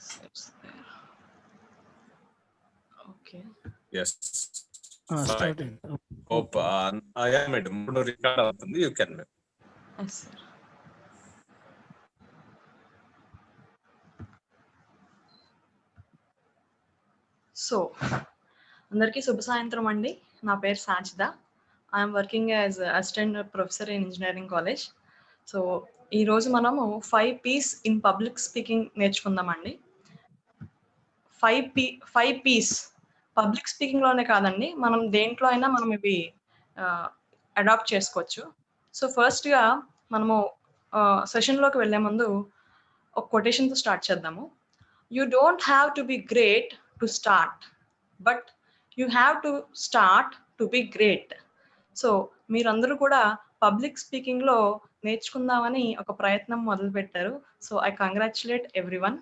Sets there. Okay. Yes. Started. Hope. Yeah, madam. Record అవుతుంది. You can. Yes, sir. So అందరికీ శుభ సాయంత్రం అండి. నా పేరు Sajida. I am working as assistant professor in engineering college. So ఈరోజు మనము 5 P's ఇన్ పబ్లిక్ స్పీకింగ్ నేర్చుకుందామండి. 5 P's పబ్లిక్ స్పీకింగ్లోనే కాదండి, మనం దేంట్లో అయినా మనం ఇవి అడాప్ట్ చేసుకోవచ్చు. సో ఫస్ట్గా మనము సెషన్లోకి వెళ్ళే ముందు ఒక కొటేషన్తో స్టార్ట్ చేద్దాము. You don't have to be great to start, but you have to start to be great. So మీరందరూ కూడా పబ్లిక్ స్పీకింగ్లో నేర్చుకుందామని ఒక ప్రయత్నం మొదలుపెట్టారు. So I congratulate everyone.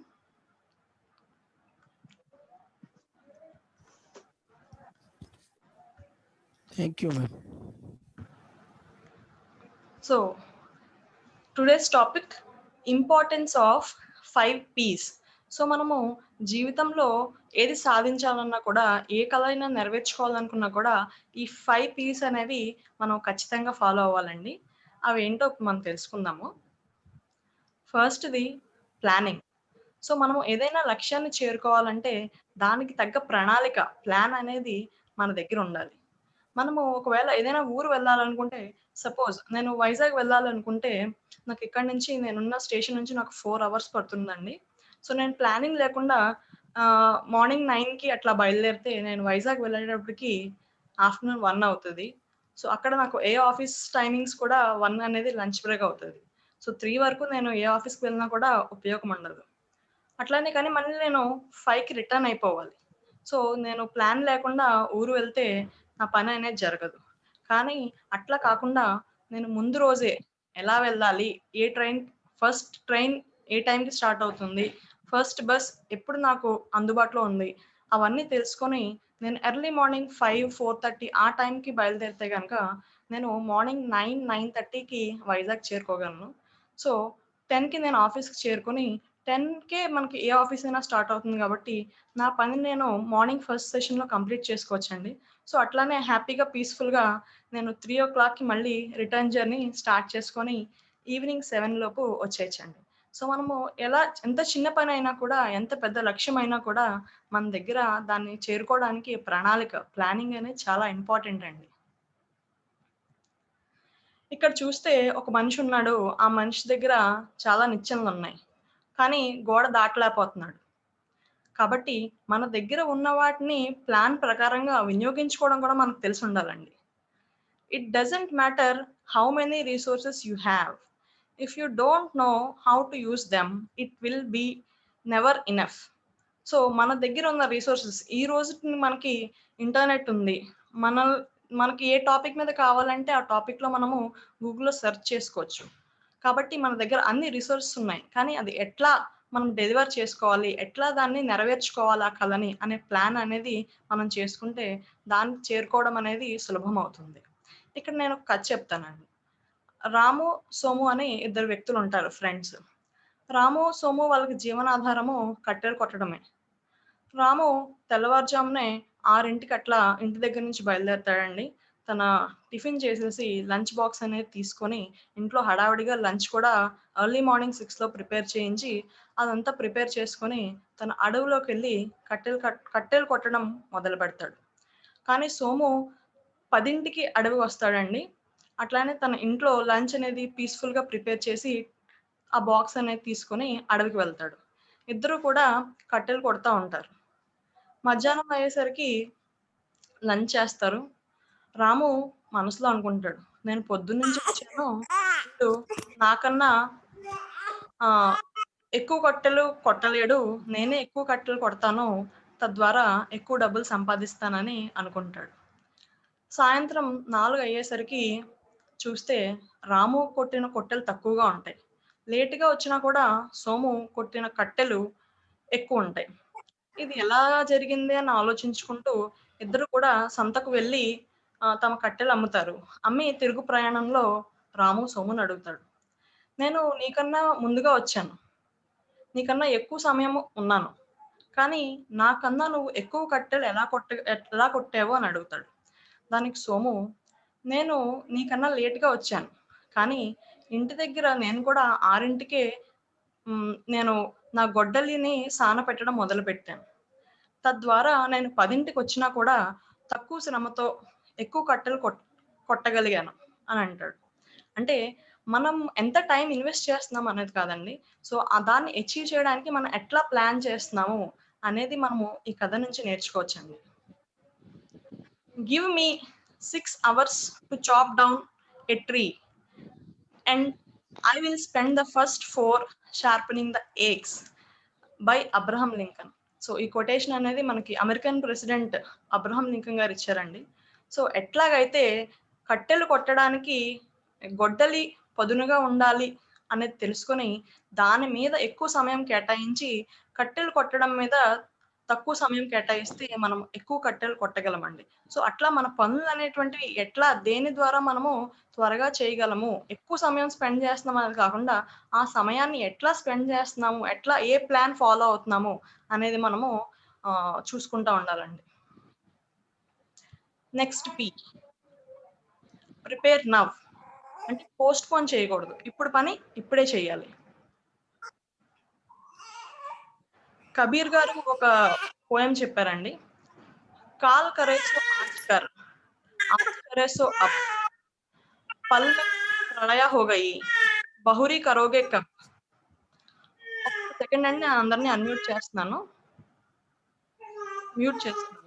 Thank you, ma'am. So today's topic importance of 5 P's. So మనము జీవితంలో ఏది సాధించాలన్నా కూడా, ఏ కళ అయినా నెరవేర్చుకోవాలనుకున్నా కూడా ఈ 5 P's అనేవి మనం ఖచ్చితంగా ఫాలో అవ్వాలండి. అవి ఏంటో మనం తెలుసుకుందాము. ఫస్ట్ది ప్లానింగ్. సో మనం ఏదైనా లక్ష్యాన్ని చేరుకోవాలంటే దానికి తగ్గ ప్రణాళిక, ప్లాన్ అనేది మన దగ్గర ఉండాలి. మనము ఒకవేళ ఏదైనా ఊరు వెళ్ళాలనుకుంటే, సపోజ్ నేను వైజాగ్ వెళ్ళాలనుకుంటే నాకు ఇక్కడ నుంచి, నేనున్న స్టేషన్ నుంచి నాకు 4 hours పడుతుందండి. సో నేను ప్లానింగ్ లేకుండా మార్నింగ్ 9కి అట్లా బయలుదేరితే నేను వైజాగ్ వెళ్ళేటప్పటికి ఆఫ్టర్నూన్ 1 అవుతుంది. సో అక్కడ నాకు ఏ ఆఫీస్ టైమింగ్స్ కూడా 1 అనేది లంచ్ బ్రేక్ అవుతుంది. సో 3 వరకు నేను ఏ ఆఫీస్కి వెళ్ళినా కూడా ఉపయోగం ఉండదు. అట్లానే కానీ మళ్ళీ నేను 5కి రిటర్న్ అయిపోవాలి. సో నేను ప్లాన్ లేకుండా ఊరు వెళ్తే నా పని అనేది జరగదు. కానీ అట్లా కాకుండా నేను ముందు రోజే ఎలా వెళ్ళాలి, ఏ ట్రైన్, ఫస్ట్ ట్రైన్ ఏ టైంకి స్టార్ట్ అవుతుంది, ఫస్ట్ బస్ ఎప్పుడు నాకు అందుబాటులో ఉంది, అవన్నీ తెలుసుకొని నేను ఎర్లీ మార్నింగ్ 5, 4:30 ఆ టైంకి బయలుదేరితే కనుక నేను మార్నింగ్ 9, 9:30కి వైజాగ్ చేరుకోగలను. సో 10కి నేను ఆఫీస్కి చేరుకొని 10కే మనకి ఏ ఆఫీస్ అయినా స్టార్ట్ అవుతుంది కాబట్టి నా పని నేను మార్నింగ్ ఫస్ట్ సెషన్లో కంప్లీట్ చేసుకోవచ్చండి. సో అట్లానే హ్యాపీగా పీస్ఫుల్గా నేను 3 o'clockకి మళ్ళీ రిటర్న్ జర్నీ స్టార్ట్ చేసుకొని ఈవినింగ్ 7 లోపు వచ్చేయచ్చండి. సో మనము ఎంత చిన్న పని అయినా కూడా, ఎంత పెద్ద లక్ష్యం అయినా కూడా మన దగ్గర దాన్ని చేరుకోవడానికి ప్రణాళిక, ప్లానింగ్ అనేది చాలా ఇంపార్టెంట్ అండి. ఇక్కడ చూస్తే ఒక మనిషి ఉన్నాడు. ఆ మనిషి దగ్గర చాలా నిచ్చెనలు ఉన్నాయి, కానీ గోడ దాటలేకపోతున్నాడు. కాబట్టి మన దగ్గర ఉన్న వాటిని ప్లాన్ ప్రకారంగా వినియోగించుకోవడం కూడా మనకు తెలిసి ఉండాలండి. It doesn't matter how many resources you have. If you don't know how to use them, it will be never enough. So మన దగ్గర ఉన్న రిసోర్సెస్, ఈ రోజు మనకి ఇంటర్నెట్ ఉంది. మనకి ఏ టాపిక్ మీద కావాలంటే ఆ టాపిక్లో మనము గూగుల్లో సెర్చ్ చేసుకోవచ్చు. కాబట్టి మన దగ్గర అన్ని రిసోర్సెస్ ఉన్నాయి, కానీ అది ఎట్లా మనం డెలివర్ చేసుకోవాలి, ఎట్లా దాన్ని నెరవేర్చుకోవాలి ఆ కళని అనే ప్లాన్ అనేది మనం చేసుకుంటే దాన్ని చేరుకోవడం అనేది సులభం అవుతుంది. ఇక్కడ నేను ఒక కథ చెప్తానండి. రాము, సోము అని 2 వ్యక్తులు ఉంటారు, ఫ్రెండ్స్. రాము, సోము వాళ్ళకి జీవనాధారము కట్టెలు కొట్టడమే. రాము తెల్లవారుజామునే 6ంటికి అట్లా ఇంటి దగ్గర నుంచి బయలుదేరుతాడండి. తన టిఫిన్ చేసేసి లంచ్ బాక్స్ అనేది తీసుకొని ఇంట్లో హడావిడిగా లంచ్ కూడా ఎర్లీ మార్నింగ్ 6లో ప్రిపేర్ చేయించి అదంతా ప్రిపేర్ చేసుకొని తన అడవిలోకి వెళ్ళి కట్టెలు కొట్టడం మొదలు పెడతాడు. కానీ సోము 10ంటికి అడవి వస్తాడండి. అట్లానే తన ఇంట్లో లంచ్ అనేది పీస్ఫుల్గా ప్రిపేర్ చేసి ఆ బాక్స్ అనేది తీసుకొని అడవికి వెళ్తాడు. ఇద్దరు కూడా కట్టెలు కొడతా ఉంటారు. మధ్యాహ్నం అయ్యేసరికి లంచ్ చేస్తారు. రాము మనసులో అనుకుంటాడు, నేను పొద్దున్నుంచి వచ్చాను, వీడు నాకన్నా ఎక్కువ కట్టెలు కొట్టలేడు, నేనే ఎక్కువ కట్టెలు కొడతాను, తద్వారా ఎక్కువ డబ్బులు సంపాదిస్తానని అనుకుంటాడు. సాయంత్రం 4 అయ్యేసరికి చూస్తే రాము కొట్టిన కొట్టెలు తక్కువగా ఉంటాయి. లేటుగా వచ్చినా కూడా సోము కొట్టిన కట్టెలు ఎక్కువ ఉంటాయి. ఇది ఎలా జరిగింది అని ఆలోచించుకుంటూ ఇద్దరు కూడా సంతకు వెళ్ళి తమ కట్టెలు అమ్ముతారు. అమ్మి తిరుగు ప్రయాణంలో రాము సోముని అడుగుతాడు, నేను నీకన్నా ముందుగా వచ్చాను, నీకన్నా ఎక్కువ సమయం ఉన్నాను. కానీ నాకన్నా నువ్వు ఎక్కువ కట్టెలు ఎలా కొట్టావు అని అడుగుతాడు. దానికి సోము, నేను నీకన్నా లేట్‌గా వచ్చాను. కానీ ఇంటి దగ్గర నేను కూడా 6కే నేను నా గొడ్డలిని సానపెట్టడం మొదలుపెట్టాను. తద్వారా నేను 10కి కూడా తక్కువ శ్రమతో ఎక్కువ కట్టెలు కొట్టగలిగాను అని అంటాడు. అంటే మనం ఎంత టైం ఇన్వెస్ట్ చేస్తున్నాం అనేది కాదండి. సో, దాన్ని అచీవ్ చేయడానికి మనం ఎట్లా ప్లాన్ చేస్తున్నాము అనేది మనము ఈ కథ నుంచి నేర్చుకోవచ్చండి. Give me 6 hours to chop down a tree and I will spend the first 4 sharpening the axe by Abraham Lincoln. So, ఈ కొటేషన్ అనేది మనకి అమెరికన్ ప్రెసిడెంట్ అబ్రహం లింకన్ గారు ఇచ్చారండి. సో, ఎట్లాగైతే కట్టెలు కొట్టడానికి గొడ్డలి పదునుగా ఉండాలి అనేది తెలుసుకొని, దాని మీద ఎక్కువ సమయం కేటాయించి, కట్టెలు కొట్టడం మీద తక్కువ సమయం కేటాయిస్తే మనం ఎక్కువ కట్టెలు కొట్టగలమండి. సో, అట్లా మన పనులనేటువంటివి దేని ద్వారా మనము త్వరగా చేయగలము, ఎక్కువ సమయం స్పెండ్ చేస్తున్నాం అనేది కాకుండా, ఆ సమయాన్ని ఎట్లా స్పెండ్ చేస్తున్నాము, ఏ ప్లాన్ ఫాలో అవుతున్నాము అనేది మనము చూసుకుంటా ఉండాలండి. Next P. Prepare now. అంటే పోస్ట్‌పోన్ చేయకూడదు. ఇప్పుడు పని ఇప్పుడే చేయాలి. కబీర్ గారు ఒక పోయెమ్ చెప్పారండి. కాల్ करे सो आज करे सो अब, पल में प्रलय हो गई, बहुरी करोगे कब. ఒక్క సెకండ్ అండి, నేను అందరిని అన్‌మ్యూట్ చేస్తున్నాను. మ్యూట్ చేస్తున్నాను.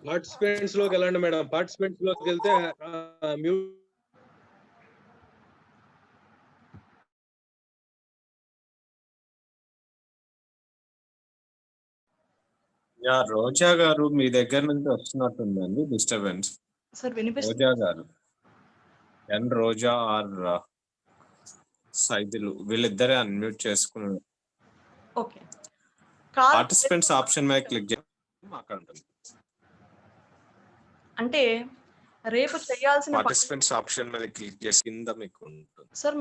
పార్టిసిపెంట్స్ లోకి వెళ్ళండి మేడం. పార్టిసిపెంట్స్ లోకి వెళ్తే మ్యూట్. యా, రోజా గారు మీ దగ్గర నుంచి వస్తున్నట్టుందండి డిస్టర్బెన్స్. సార్ వినిపిస్తుంది. రోజా గారు, ఎన్ రోజా ఆర్ సైదులు వీళ్ళిద్దరే అన్మ్యూట్ చేసుకున్నారు. ఓకే. పార్టిసిపెంట్స్ ఆప్షన్ మీద క్లిక్ చేసి మాట్లాడుతుంది. అంటే రేపు చేయాల్సిన పార్టిసిపెంట్స్ ఆప్షన్ మీద క్లిక్ చేసి కింద మీకు ఉంటుంది. సార్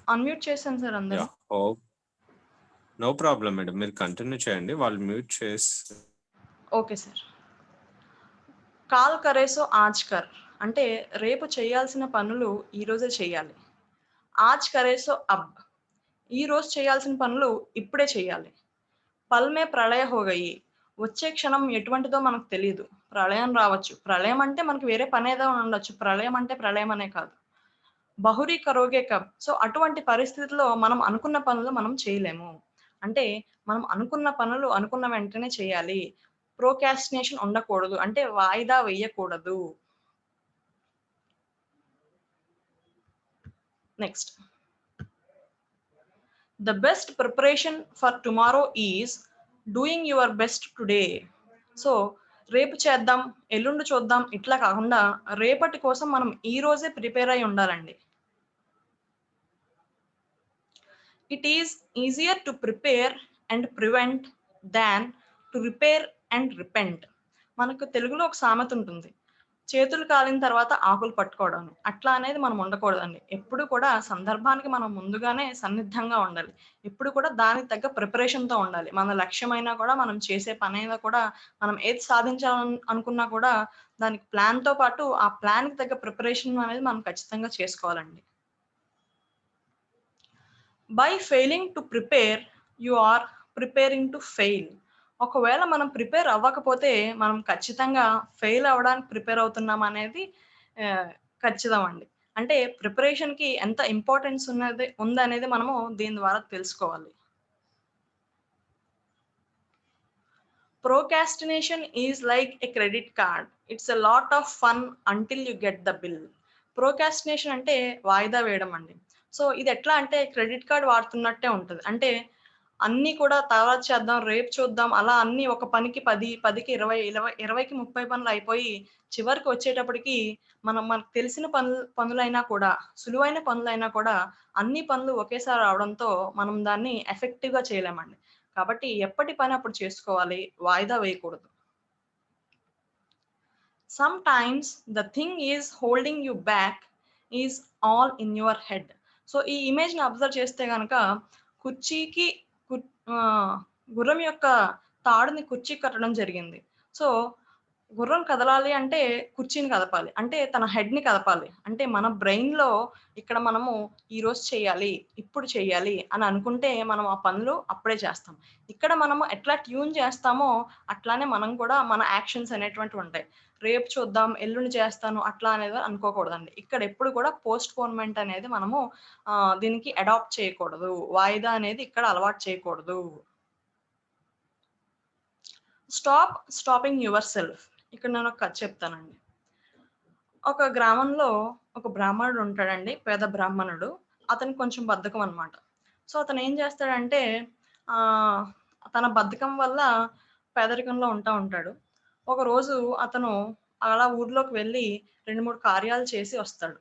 అన్‌మ్యూట్ చేశాను సార్ అందరూ. నో ప్రాబ్లం మేడం, మీరు కంటిన్యూ చేయండి. వాళ్ళు మ్యూట్ చేసి. Okay sir. కాల్ करे सो आज कर అంటే రేపు చేయాల్సిన పనులు ఈ రోజే చేయాలి. आज करे सो अब ఈ రోజు చేయాల్సిన పనులు ఇప్పుడే చేయాలి. పల్ మే ప్రళయ హో గయి వచ్చే క్షణం ఎటువంటిదో మనకు తెలీదు. ప్రళయం రావచ్చు. ప్రళయం అంటే మనకు వేరే పనేదో ఉండొచ్చు. ప్రళయం అంటే ప్రళయం అనే కాదు. బహురీ కరోగే కబ్. సో, అటువంటి పరిస్థితిలో మనం అనుకున్న పనులు మనం చేయలేము. అంటే మనం అనుకున్న పనులు అనుకున్న వెంటనే చేయాలి. ప్రోకాస్టినేషన్ ఉండకూడదు. అంటే వాయిదా వేయకూడదు. Next. The best preparation for tomorrow is doing your best today. So, రేపు చేద్దాం, ఎల్లుండి చూద్దాం ఇట్లా కాకుండా రేపటి కోసం మనం ఈ రోజే ప్రిపేర్ అయి ఉండాలండి. It is easier to prepare and prevent than to repair and repent. మనకు తెలుగులో ఒక సామెత ఉంటుంది. చేతులు కాలిన తర్వాత ఆకులు పట్టుకోవడం. అట్లా అనేది మనం ఉండకూడదండి. ఎప్పుడు కూడా సందర్భానికి మనం ముందుగానే సన్నిద్ధంగా ఉండాలి. ఎప్పుడు కూడా దానికి తగ్గ ప్రిపరేషన్‌తో ఉండాలి. మన లక్ష్యమైనా కూడా, మనం చేసే పనైనా కూడా, మనం ఏది సాధించాలని అనుకున్నా కూడా దానికి ప్లాన్‌తో పాటు ఆ ప్లాన్‌కి తగ్గ ప్రిపరేషన్ అనేది మనం ఖచ్చితంగా చేసుకోవాలండి. By failing to prepare you are preparing to fail. ఒకవేళ మనం ప్రిపేర్ అవ్వకపోతే మనం ఖచ్చితంగా ఫెయిల్ అవ్వడానికి ప్రిపేర్ అవుతున్నాం అనేది ఖచ్చితం అండి. అంటే ప్రిపరేషన్‌కి ఎంత ఇంపార్టెన్స్ ఉందనేది మనము దీని ద్వారా తెలుసుకోవాలి. Procrastination is like a credit card. It's a lot of fun until you get the bill. Procrastination అంటే వాయిదా వేయడం అండి. సో, ఇది ఎట్లా అంటే క్రెడిట్ కార్డ్ వాడుతున్నట్టే ఉంటది. అంటే అన్నీ కూడా తర్వాత చేద్దాం, రేపు చూద్దాం అలా అన్నీ ఒక పనికి 10, 10కి 20, 20కి 30 పనులు అయిపోయి చివరికి వచ్చేటప్పటికి మనకు తెలిసిన పనులైనా కూడా, సులువైన పనులైనా కూడా అన్ని పనులు ఒకేసారి రావడంతో మనం దాన్ని ఎఫెక్టివ్‌గా చేయలేమండి. కాబట్టి ఎప్పటి పని అప్పుడు చేసుకోవాలి, వాయిదా వేయకూడదు. Sometimes the thing is holding you back is all in your head. So, ఈ ఇమేజ్‌ని అబ్జర్వ్ చేస్తే గనక కుర్చీకి కు గుర్రం యొక్క తాడుని కుర్చీకి కట్టడం జరిగింది. సో, గుర్రం కదలాలి అంటే కుర్చీని కదపాలి. అంటే తన హెడ్‌ని కదపాలి. అంటే మన బ్రెయిన్‌లో ఇక్కడ మనము ఈరోజు చేయాలి, ఇప్పుడు చేయాలి అని అనుకుంటే మనం ఆ పనులు అప్పుడే చేస్తాం. ఇక్కడ మనము ఎట్లా ట్యూన్ చేస్తామో అట్లానే మనం కూడా మన యాక్షన్స్ అనేటువంటివి ఉంటాయి. రేపు చూద్దాం, ఎల్లుండి చేస్తాను అట్లా అనేది అనుకోకూడదండి. ఇక్కడ ఎప్పుడు కూడా పోస్ట్‌పోన్‌మెంట్ అనేది మనము దీనికి అడాప్ట్ చేయకూడదు. వాయిదా అనేది ఇక్కడ అలవాటు చేయకూడదు. Stopping your self. ఇక్కడ నేను ఒక కథ చెప్తానండి. ఒక గ్రామంలో ఒక బ్రాహ్మణుడు ఉంటాడండి. పేద బ్రాహ్మణుడు. అతనికి కొంచెం బద్ధకం అన్నమాట. సో, అతను ఏం చేస్తాడంటే ఆహ్, తన బద్ధకం వల్ల పేదరికంలో ఉంటాడు. ఒకరోజు అతను అలా ఊర్లోకి వెళ్ళి 2, 3 కార్యాలు చేసి వస్తాడు.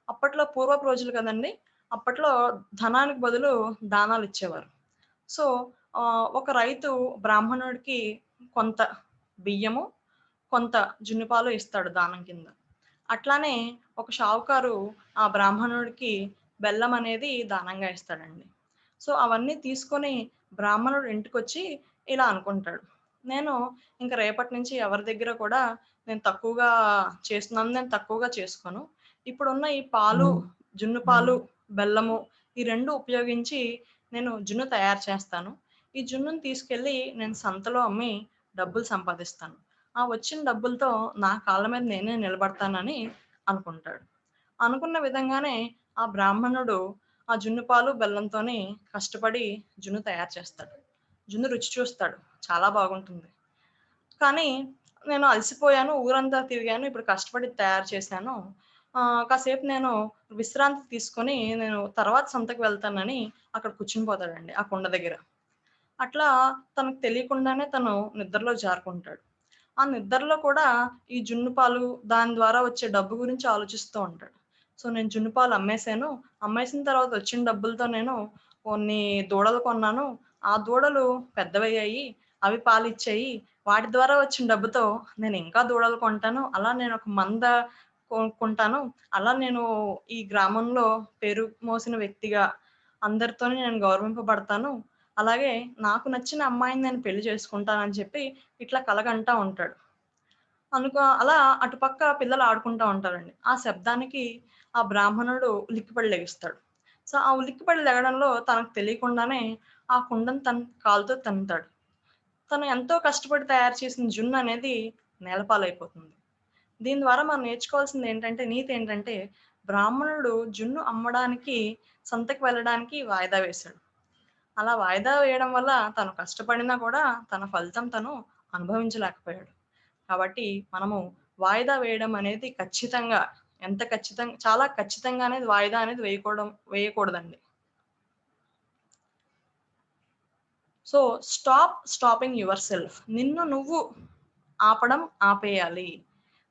అప్పట్లో పూర్వపు రోజులు కదండీ! అప్పట్లో ధనానికి బదులు దానాలిచ్చేవారు. సో, ఒక రైతు బ్రాహ్మణుడికి కొంత బియ్యము, కొంత జున్నుపాలు ఇస్తాడు దానం కింద. అట్లానే ఒక షావుకారు ఆ బ్రాహ్మణుడికి బెల్లం అనేది దానంగా ఇస్తాడండి. సో, అవన్నీ తీసుకొని బ్రాహ్మణుడు ఇంటికొచ్చి ఇలా అనుకుంటాడు. నేను ఇంక రేపటి నుంచి ఎవరి దగ్గర కూడా నేను తక్కువగా చేసుకోను. ఇప్పుడున్న ఈ పాలు, జున్ను పాలు, బెల్లము ఈ 2 ఉపయోగించి నేను జున్ను తయారు చేస్తాను. ఈ జున్నుని తీసుకెళ్ళి నేను సంతలో అమ్మి డబ్బులు సంపాదిస్తాను. ఆ వచ్చిన డబ్బులతో నా కాళ్ళ మీద నేనే నిలబడతానని అనుకుంటాడు. అనుకున్న విధంగానే ఆ బ్రాహ్మణుడు ఆ జున్ను పాలు, బెల్లంతోని కష్టపడి జున్ను తయారు చేస్తాడు. జున్ను రుచి చూస్తాడు. చాలా బాగుంటుంది. కానీ నేను అలసిపోయాను, ఊరంతా తిరిగాను, ఇప్పుడు కష్టపడి తయారు చేశాను. కాసేపు నేను విశ్రాంతి తీసుకొని నేను తర్వాత సంతకి వెళ్తానని అక్కడ కూర్చునిపోతాడండి ఆ కుండ దగ్గర. అట్లా తనకు తెలియకుండానే తను నిద్రలో జారుకుంటాడు. ఆ నిద్రలో కూడా ఈ జున్ను పాలు, దాని ద్వారా వచ్చే డబ్బు గురించి ఆలోచిస్తూ ఉంటాడు. సో, నేను జున్ను పాలు అమ్మేసాను. అమ్మేసిన తర్వాత వచ్చిన డబ్బులతో నేను కొన్ని దూడలు కొన్నాను. ఆ దూడలు పెద్దవయ్యాయి. అవి పాలిచ్చాయి. వాటి ద్వారా వచ్చిన డబ్బుతో నేను ఇంకా దూడలు కొంటాను. అలా నేను ఒక మంద కొనుక్కుంటాను. అలా నేను ఈ గ్రామంలో పేరు మోసిన వ్యక్తిగా అందరితోని నేను గౌరవింపబడతాను. అలాగే నాకు నచ్చిన అమ్మాయిని నేను పెళ్లి చేసుకుంటానని చెప్పి ఇట్లా కలగంటా ఉంటాడు. అలా అటుపక్క పిల్లలు ఆడుకుంటా ఉంటారండి. ఆ శబ్దానికి ఆ బ్రాహ్మణుడు ఉలిక్కిపడి లెగుస్తాడు. సో, ఆ ఉలిక్కిపడి లెగడంలో తనకు తెలియకుండానే ఆ కుండను తన కాలుతో తన్నుతాడు. తను ఎంతో కష్టపడి తయారు చేసిన జున్ను అనేది నేలపాలైపోతుంది. దీని ద్వారా మనం నేర్చుకోవాల్సింది ఏంటంటే, నీతి ఏంటంటే, బ్రాహ్మణుడు జున్ను అమ్మడానికి సంతకి వెళ్ళడానికి వాయిదా వేశాడు. అలా వాయిదా వేయడం వల్ల తను కష్టపడినా కూడా తన ఫలితం తను అనుభవించలేకపోయాడు. కాబట్టి మనము వాయిదా వేయడం అనేది చాలా ఖచ్చితంగా అనేది వాయిదా అనేది వేయకూడదండి. So, stopping yourself. నిన్ను నువ్వు ఆపేయాలి.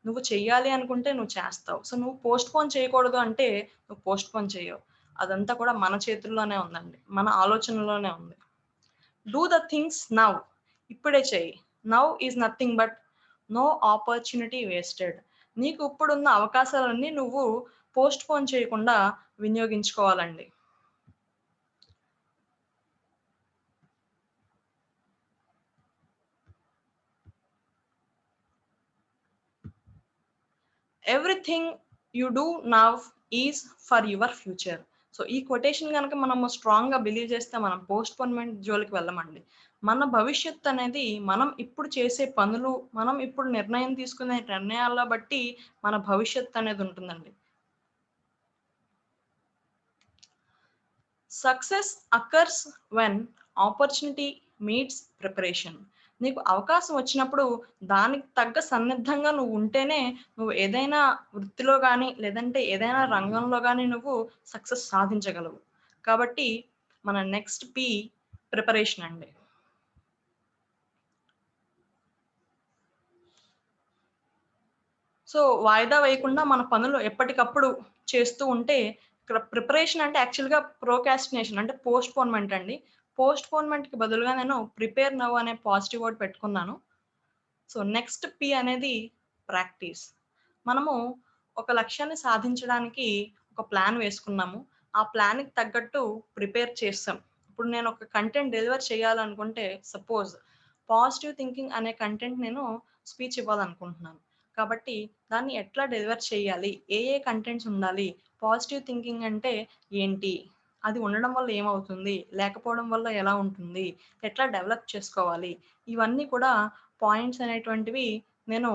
నువ్వు చెయ్యాలి అనుకుంటే నువ్వు చేస్తావు. సో, నువ్వు పోస్ట్‌పోన్ చేయకూడదు అంటే నువ్వు పోస్ట్‌పోన్ చెయ్యవు. అదంతా కూడా మన చేతుల్లోనే ఉందండి. మన ఆలోచనలోనే ఉంది. Do the things now. ఇప్పుడే చెయ్యి. Now is nothing but no opportunity wasted. నీకు ఇప్పుడున్న అవకాశాలన్నీ నువ్వు పోస్ట్‌పోన్ చేయకుండా వినియోగించుకోవాలండి. Everything you do now is for your future. So, ఈ కొటేషన్ గనక మనము స్ట్రాంగ్‌గా బిలీవ్ చేస్తే మనం పోస్ట్‌పోన్‌మెంట్ జోలికి వెళ్ళమండి. మన భవిష్యత్తు అనేది మనం ఇప్పుడు చేసే పనులు, మనం ఇప్పుడు నిర్ణయం తీసుకునే నిర్ణయాల బట్టి మన భవిష్యత్తు అనేది ఉంటుందండి. Success occurs when opportunity meets preparation. నీకు అవకాశం వచ్చినప్పుడు దానికి తగ్గ సన్నిద్ధంగా నువ్వు ఉంటేనే నువ్వు ఏదైనా వృత్తిలో గానీ, లేదంటే ఏదైనా రంగంలో గానీ నువ్వు సక్సెస్ సాధించగలవు. కాబట్టి మన నెక్స్ట్ పి ప్రిపరేషన్ అండి. సో, వాయిదా వేయకుండా మన పనులు ఎప్పటికప్పుడు చేస్తూ ఉంటే ఇక్కడ ప్రిపరేషన్ అంటే యాక్చువల్‌గా ప్రోకాస్టినేషన్ అంటే పోస్ట్‌పోన్‌మెంట్ అండి. పోస్ట్‌పోన్‌మెంట్‌కి బదులుగా నేను ప్రిపేర్ నౌ అనే పాజిటివ్ వర్డ్ పెట్టుకున్నాను. సో, నెక్స్ట్ పి అనేది ప్రాక్టీస్. మనము ఒక లక్ష్యాన్ని సాధించడానికి ఒక ప్లాన్ వేసుకున్నాము. ఆ ప్లాన్‌కి తగ్గట్టు ప్రిపేర్ చేసాం. ఇప్పుడు నేను ఒక కంటెంట్ డెలివర్ చేయాలనుకుంటే సపోజ్ పాజిటివ్ థింకింగ్ అనే కంటెంట్ నేను స్పీచ్ ఇవ్వాలనుకుంటున్నాను. కాబట్టి దాన్ని ఎట్లా డెలివర్ చేయాలి? ఏ ఏ కంటెంట్స్ ఉండాలి? పాజిటివ్ థింకింగ్ అంటే ఏంటి? అది ఉండడం వల్ల ఏమవుతుంది? లేకపోవడం వల్ల ఎలా ఉంటుంది? ఎట్లా డెవలప్ చేసుకోవాలి? ఇవన్నీ కూడా పాయింట్స్ అనేటువంటివి నేను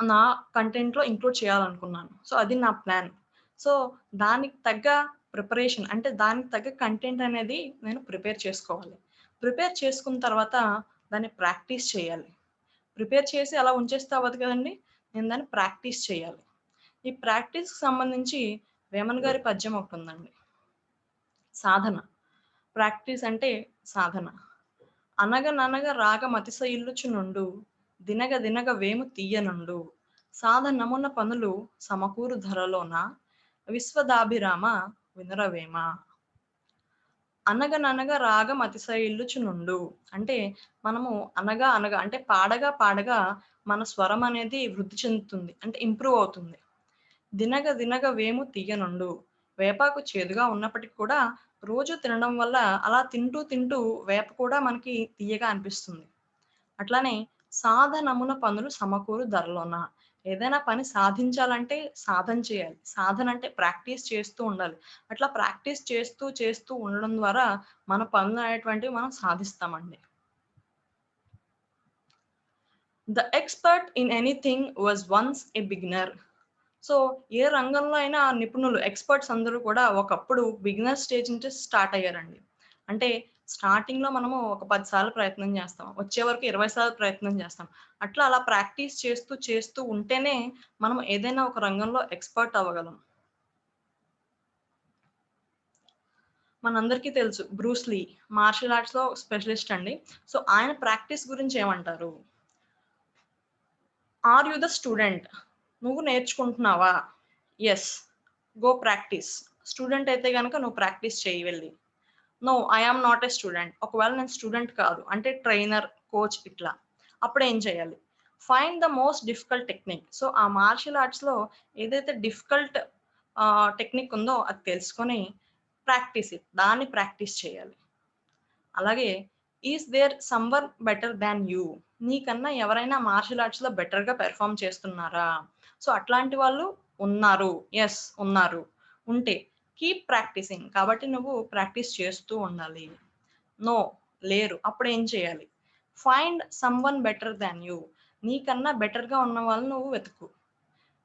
నా కంటెంట్‌లో ఇంక్లూడ్ చేయాలనుకున్నాను. సో, అది నా ప్లాన్. సో, దానికి తగ్గ ప్రిపరేషన్ అంటే దానికి తగ్గ కంటెంట్ అనేది నేను ప్రిపేర్ చేసుకోవాలి. ప్రిపేర్ చేసుకున్న తర్వాత దాన్ని ప్రాక్టీస్ చేయాలి. ప్రిపేర్ చేసి అలా ఉంచేస్తే అవ్వదు కదండీ! నేను దాన్ని ప్రాక్టీస్ చేయాలి. ఈ ప్రాక్టీస్‌కి సంబంధించి వేమన్ గారి పద్యం ఒకటుందండి. సాధన. ప్రాక్టీస్ అంటే సాధన. అనగననగ రాగమతిశయిల్లుచునుండు దినగ దినగ వేము తీయనుండు సాధనమున పనులు సమకూరు ధరలోన విశ్వదాభిరామ వినురవేమ. అనగననగ రాగం అతిశయిల్లుచునుండు అంటే మనము అనగా అనగా అంటే పాడగా పాడగా మన స్వరం అనేది వృద్ధి చెందుతుంది అంటే ఇంప్రూవ్ అవుతుంది. దినగ దినగ వేము తీయనుండు వేపాకు చేదుగా ఉన్నప్పటికీ కూడా రోజు తినడం వల్ల అలా తింటూ తింటూ వేప కూడా మనకి తీయగా అనిపిస్తుంది. అట్లానే సాధనమున పనులు సమకూరు ధరలోన. ఏదైనా పని సాధించాలంటే సాధన చేయాలి. సాధన అంటే ప్రాక్టీస్ చేస్తూ ఉండాలి. అట్లా ప్రాక్టీస్ చేస్తూ చేస్తూ ఉండడం ద్వారా మన పనులు అనేటువంటివి మనం సాధిస్తామండి. The expert in anything was once a beginner. So, ఏ రంగంలో అయినా నిపుణులు ఎక్స్‌పర్ట్స్ అందరూ కూడా ఒకప్పుడు బిగినర్ స్టేజ్ నుంచి స్టార్ట్ అయ్యారండి. అంటే స్టార్టింగ్‌లో మనము ఒక 10 సార్లు ప్రయత్నం చేస్తాం. వచ్చే వరకు 20 సార్లు ప్రయత్నం చేస్తాం. అట్లా అలా ప్రాక్టీస్ చేస్తూ చేస్తూ ఉంటేనే మనం ఏదైనా ఒక రంగంలో ఎక్స్‌పర్ట్ అవ్వగలం. మనందరికీ తెలుసు బ్రూస్ లీ మార్షల్ ఆర్ట్స్‌లో స్పెషలిస్ట్ అండి. సో, ఆయన ప్రాక్టీస్ గురించి ఏమంటారు? Are you the student? నువ్వు నేర్చుకుంటున్నావా? యెస్. Go practice. స్టూడెంట్ అయితే గనక నువ్వు ప్రాక్టీస్ చెయ్యి వెళ్లి. No, I am not a student. ఒకవేళ నేను స్టూడెంట్ కాదు అంటే ట్రైనర్, కోచ్ ఇట్లా. అప్పుడేం చేయాలి? Find the most difficult technique. So, ఆ మార్షల్ ఆర్ట్స్‌లో ఏదైతే డిఫికల్ట్ టెక్నిక్ ఉందో అది తెలుసుకొని ప్రాక్టీస్ ఇట్. దాన్ని ప్రాక్టీస్ చేయాలి. అలాగే is there someone better than you? నీకన్నా ఎవరైనా మార్షల్ ఆర్ట్స్‌లో బెటర్‌గా పెర్ఫార్మ్ చేస్తున్నారా? సో, అట్లాంటి వాళ్ళు ఉన్నారు. యెస్, ఉన్నారు. ఉంటే కీప్ ప్రాక్టీసింగ్. కాబట్టి నువ్వు ప్రాక్టీస్ చేస్తూ ఉండాలి. నో, లేరు. అప్పుడేం చేయాలి? Find someone better than you. నీకన్నా బెటర్‌గా ఉన్న వాళ్ళని నువ్వు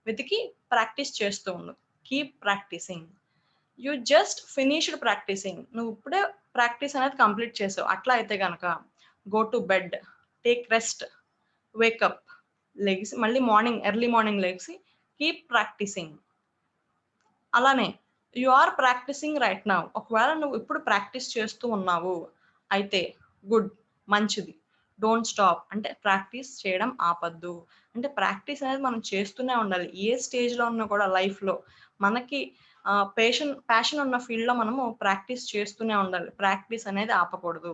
వెతికి ప్రాక్టీస్ చేస్తూ ఉండు. Keep practicing. You just finished practicing. నువ్వు ఇప్పుడే ప్రాక్టీస్ అనేది కంప్లీట్ చేసావు. అట్లా అయితే గనక go to bed, take rest, wake up, లెగిసి మళ్ళీ ఎర్లీ మార్నింగ్ లెగిసి కీప్ ప్రాక్టీసింగ్. అలానే you are practicing right now. ఒకవేళ నువ్వు ఇప్పుడు ప్రాక్టీస్ చేస్తూ ఉన్నావు అయితే గుడ్, మంచిది. డోంట్ స్టాప్ అంటే ప్రాక్టీస్ చేయడం ఆపొద్దు. అంటే ప్రాక్టీస్ అనేది మనం చేస్తూనే ఉండాలి. ఏ స్టేజ్‌లో ఉన్నా కూడా లైఫ్‌లో మనకి ప్యాషన్ ఉన్న ఫీల్డ్‌లో మనము ప్రాక్టీస్ చేస్తూనే ఉండాలి. ప్రాక్టీస్ అనేది ఆపకూడదు.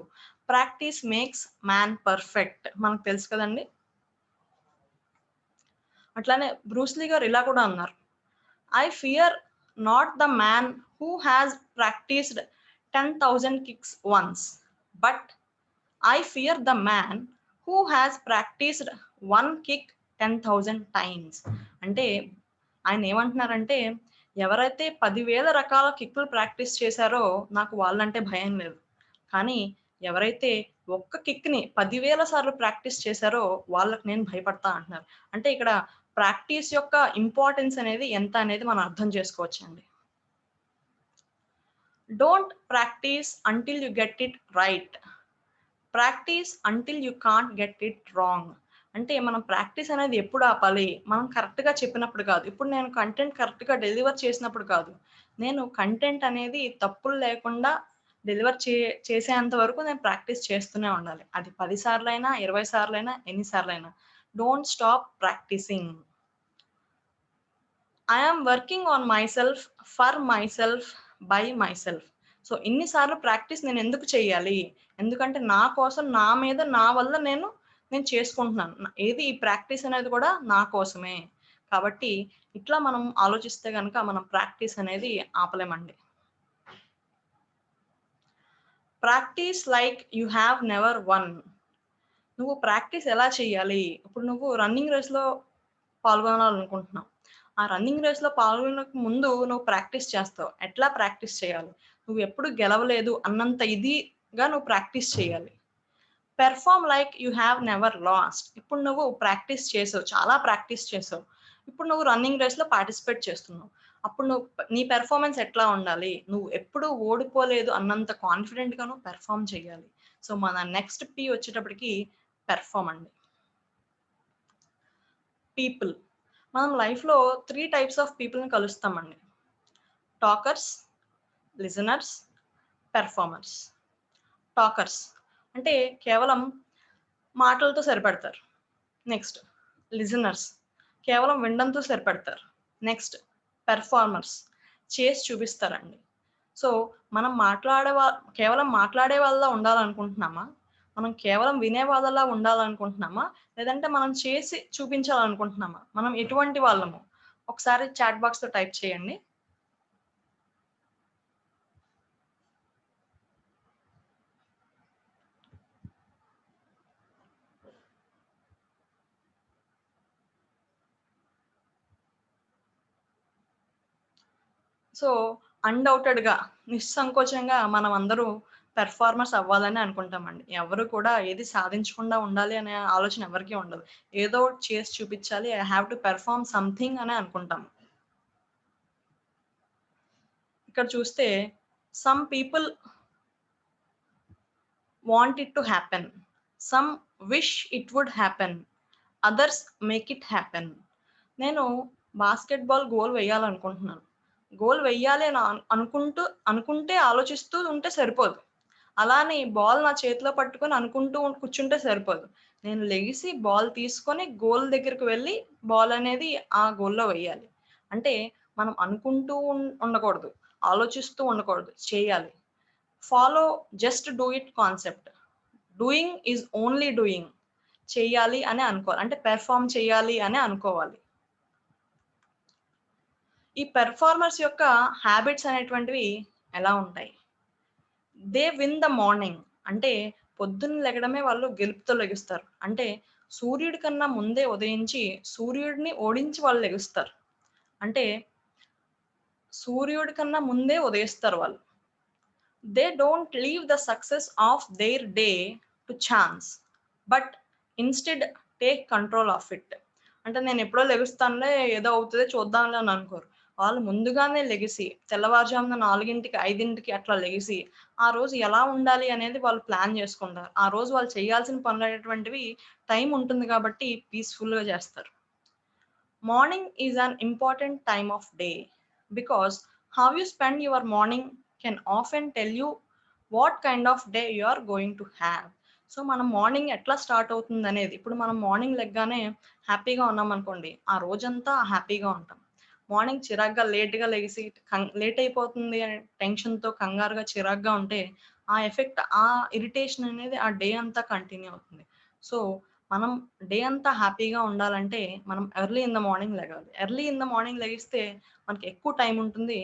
Practice makes man perfect. మనకు తెలుసు కదండీ! అట్లానే బ్రూస్ లీ గారు ఇలా కూడా అన్నారు. I fear not the man who has practiced 10,000 kicks once. But I fear the man who has practiced 1 kick 10,000 times. అంటే ఆయన ఏమంటున్నారంటే ఎవరైతే 10,000 రకాల కిక్కులు ప్రాక్టీస్ చేశారో నాకు వాళ్ళంటే భయం లేదు. కానీ ఎవరైతే ఒక్క కిక్‌ని 10,000 సార్లు ప్రాక్టీస్ చేశారో వాళ్ళకి నేను భయపడతా అంటున్నారు. అంటే ఇక్కడ ప్రాక్టీస్ యొక్క ఇంపార్టెన్స్ అనేది ఎంత అనేది మనం అర్థం చేసుకోవచ్చండి. Don't practice until you get it right. Practice until you can't get it wrong. అంటే మనం ప్రాక్టీస్ అనేది ఎప్పుడు ఆపాలి? మనం కరెక్ట్‌గా చెప్పినప్పుడు కాదు. ఇప్పుడు నేను కంటెంట్ కరెక్ట్‌గా డెలివర్ చేసినప్పుడు కాదు. నేను కంటెంట్ అనేది తప్పులు లేకుండా డెలివర్ చేసేంత వరకు నేను ప్రాక్టీస్ చేస్తూనే ఉండాలి. అది 10 సార్లైనా, 20 సార్లైనా, ఎన్ని సార్లైనా. Don't stop practicing. I am working on myself, for myself, by myself. So ఇన్నిసార్లు ప్రాక్టీస్ నేను ఎందుకు చేయాలి? ఎందుకంటే నా కోసం, నా మీద, నా వల్ల నేను చేసుకుంటున్నాను. ఏది ఈ ప్రాక్టీస్ అనేది కూడా నా కోసమే. కాబట్టి ఇట్లా మనం ఆలోచిస్తే గనక మనం ప్రాక్టీస్ అనేది ఆపలేమండి. Practice like you have never won. నువ్వు ప్రాక్టీస్ ఎలా చేయాలి? ఇప్పుడు నువ్వు రన్నింగ్ రేస్‌లో పాల్గొనాలనుకుంటున్నావు. ఆ రన్నింగ్ రేస్‌లో పాల్గొనక ముందు నువ్వు ప్రాక్టీస్ చేస్తావు. ఎట్లా ప్రాక్టీస్ చేయాలి? నువ్వు ఎప్పుడు గెలవలేదు అన్నంత ఇదిగా నువ్వు ప్రాక్టీస్ చేయాలి. Perform like you have never lost. ఇప్పుడు నువ్వు ప్రాక్టీస్ చేసావు. చాలా ప్రాక్టీస్ చేసావు. ఇప్పుడు నువ్వు రన్నింగ్ రేస్‌లో పార్టిసిపేట్ చేస్తున్నావు. అప్పుడు నీ పెర్ఫార్మన్స్ ఎట్లా ఉండాలి? నువ్వు ఎప్పుడూ ఓడిపోలేదు అన్నంత కాన్ఫిడెంట్‌గా నువ్వు పెర్ఫార్మ్ చేయాలి. సో, మన నెక్స్ట్ పి వచ్చేటప్పటికి పెర్ఫార్మ్ అండి. పీపుల్. మనం లైఫ్‌లో 3 టైప్స్ ఆఫ్ పీపుల్‌ని కలుస్తామండి. Talkers, listeners, performers. టాకర్స్ అంటే కేవలం మాటలతో సరిపెడతారు. నెక్స్ట్ లిజనర్స్ కేవలం వినడంతో సరిపెడతారు. నెక్స్ట్ పెర్ఫార్మర్స్ చేసి చూపిస్తారండి. సో మనం కేవలం మాట్లాడే వాళ్ళలా ఉండాలనుకుంటున్నామా? మనం కేవలం వినే వాళ్ళలా ఉండాలనుకుంటున్నామా? లేదంటే మనం చేసి చూపించాలనుకుంటున్నామా? మనం ఎటువంటి వాళ్ళము? ఒకసారి చాట్ బాక్స్‌లో టైప్ చేయండి. సో అన్‌డౌటెడ్‌గా, నిస్సంకోచంగా మనం అందరూ పెర్ఫార్మర్స్ అవ్వాలని అనుకుంటామండి. ఎవరు కూడా ఏది సాధించకుండా ఉండాలి అనే ఆలోచన ఎవరికీ ఉండదు. ఏదో ఒకటి చేసి చూపించాలి. I have to perform something అని అనుకుంటాం. ఇక్కడ చూస్తే some people want it to happen. Some wish it would happen. Others make it happen. నేను బాస్కెట్‌బాల్ గోల్ వేయాలనుకుంటున్నాను. గోల్ వెయ్యాలి అని అనుకుంటే ఆలోచిస్తూ ఉంటే సరిపోదు. అలా అని బాల్ నా చేతిలో పట్టుకొని అనుకుంటూ కూర్చుంటే సరిపోదు. నేను లెగిసి బాల్ తీసుకొని గోల్ దగ్గరికి వెళ్ళి బాల్ అనేది ఆ గోల్‌లో వెయ్యాలి. అంటే మనం అనుకుంటూ ఉండకూడదు. ఆలోచిస్తూ ఉండకూడదు. చేయాలి. Follow just do it concept. Doing is only doing. చేయాలి అని అనుకోవాలి. అంటే పెర్ఫార్మ్ చేయాలి అని అనుకోవాలి. ఈ పెర్ఫార్మర్స్ యొక్క హ్యాబిట్స్ అనేటువంటివి ఎలా ఉంటాయి? They win the morning. అంటే పొద్దున్న లెగడమే వాళ్ళు గెలుపుతో లెగుస్తారు. అంటే సూర్యుడి కన్నా ముందే ఉదయించి సూర్యుడిని ఓడించి వాళ్ళు లెగుస్తారు. అంటే సూర్యుడి కన్నా ముందే ఉదయిస్తారు వాళ్ళు. They don't leave the success of their day to chance. But instead take control of it. అంటే నేను ఎప్పుడో లెగుస్తానులే ఏదో అవుతది చూద్దాంలే అని అనుకోరు. వాళ్ళు ముందుగానే లెగిసి తెల్లవారుజామున 4కి, 5కి అట్లా లెగిసి ఆ రోజు ఎలా ఉండాలి అనేది వాళ్ళు ప్లాన్ చేసుకుంటారు. ఆ రోజు వాళ్ళు చేయాల్సిన పనులనేటువంటివి టైం ఉంటుంది కాబట్టి పీస్‌ఫుల్‌గా చేస్తారు. Morning is an important time of day because how you spend your morning can often tell you what kind of day you are going to have. So మనం మార్నింగ్ ఎట్లా స్టార్ట్ అవుతుంది అనేది, ఇప్పుడు మనం మార్నింగ్ లెగ్గానే హ్యాపీగా ఉన్నాం అనుకోండి, ఆ రోజంతా హ్యాపీగా ఉంటాం. మార్నింగ్ చిరాగ్గా లేట్గా లెగిసి లేట్ అయిపోతుంది అనే టెన్షన్తో కంగారుగా చిరాగ్గా ఉంటే ఆ ఎఫెక్ట్, ఆ ఇరిటేషన్ అనేది ఆ డే అంతా కంటిన్యూ అవుతుంది. సో మనం డే అంతా హ్యాపీగా ఉండాలంటే మనం ఎర్లీ ఇన్ ద మార్నింగ్ లెగాలి. ఎర్లీ ఇన్ ద మార్నింగ్ లెగిస్తే మనకి ఎక్కువ టైం ఉంటుంది.